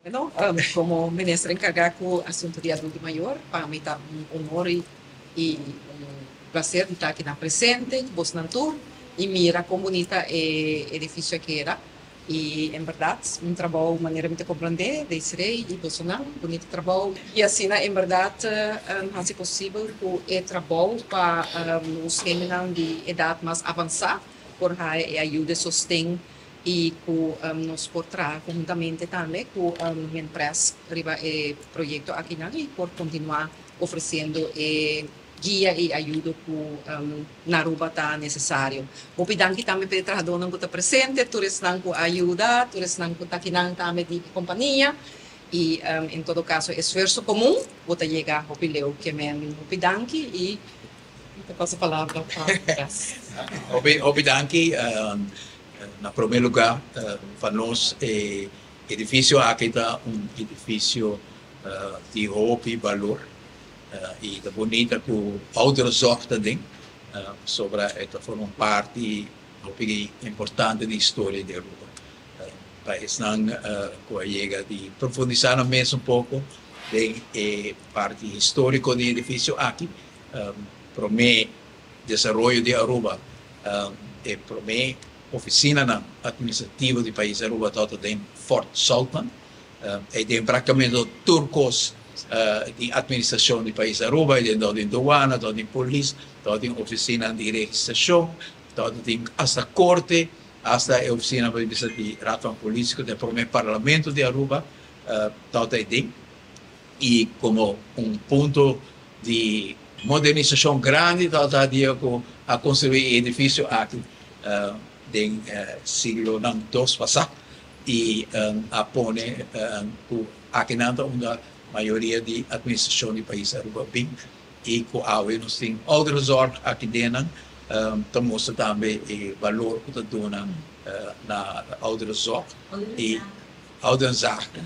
Bueno, como ministra encargada com o assunto de adulto maior, para mim está honor e prazer de estar aqui na presente, Bosnantur, e mira como bonita edifício aqui era. E, em verdade, trabalho de maneira muito compreender, de Israel e Bolsonaro, bonito trabalho. E assim, em verdade, é possível que o trabalho para os meninos de idade mais avançada, por ajuda e sustento e com nós por trabalhar conjuntamente também com a empresa projeto aqui e por continuar oferecendo guia e ajuda que na Aruba está necessário. O pidanki também para trabalhador não está presente, todos não ajuda, todos não está aqui também de companhia e em todo caso esforço comum vou chegar ao pileu que é o pidanki e eu passo a palavra para o pidanki na primeiro lugar, para nós, edifício aqui está edifício de roupa e valor e da bonita com outras sortes também sobre esta forma parte importante da história da Aruba. País não chega de profundizar mesmo pouco da parte histórica do edifício aqui, para mim, desenvolvimento de Aruba e para mim oficina administrativa do país Aruba toda em Fort Sultan e tem praticamente turcos de administração do país Aruba, tem toda em aduana, toda em polícia, toda em oficina de registração, toda em hasta corte, hasta a oficina de ratão político do primeiro parlamento de Aruba, toda aí e como ponto de modernização grande, toda a construir edifício aqui do siglo II passado e apone aqui na maioria de administração do país Aruba bem e com a nós temos outros órgãos aqui dentro mostra também o valor que dona na outros órgãos e outras zaken.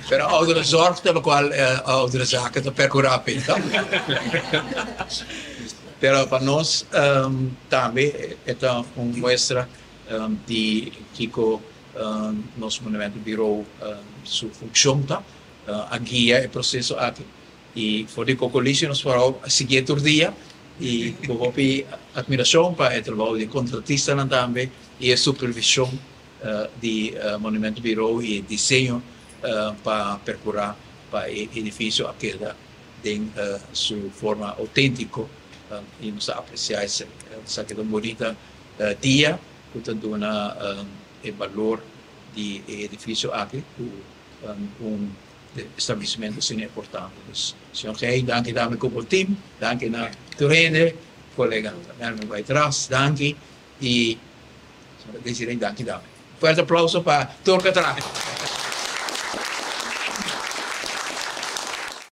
Pero outros órgãos pelo qual outras zaken percorrer bem. Pero para nós também é uma mostra de Kiko nosso monumento virou sua função a guia o processo aqui e foi de cocolício nós farão seguir todo dia e com admiração para o trabalho de contratista também e a supervisão de monumento virou e desenho para percorrer para o edifício aquele em sua forma autêntica e nos apreciar essa bonita dia portanto o valor do edifício aqui estabelecimento assim importante. Senhor Rei, danke também com o time, danke na Turene, colega Herman vai atrás, danke e desirei danke também. Forte aplauso para Turca Trave.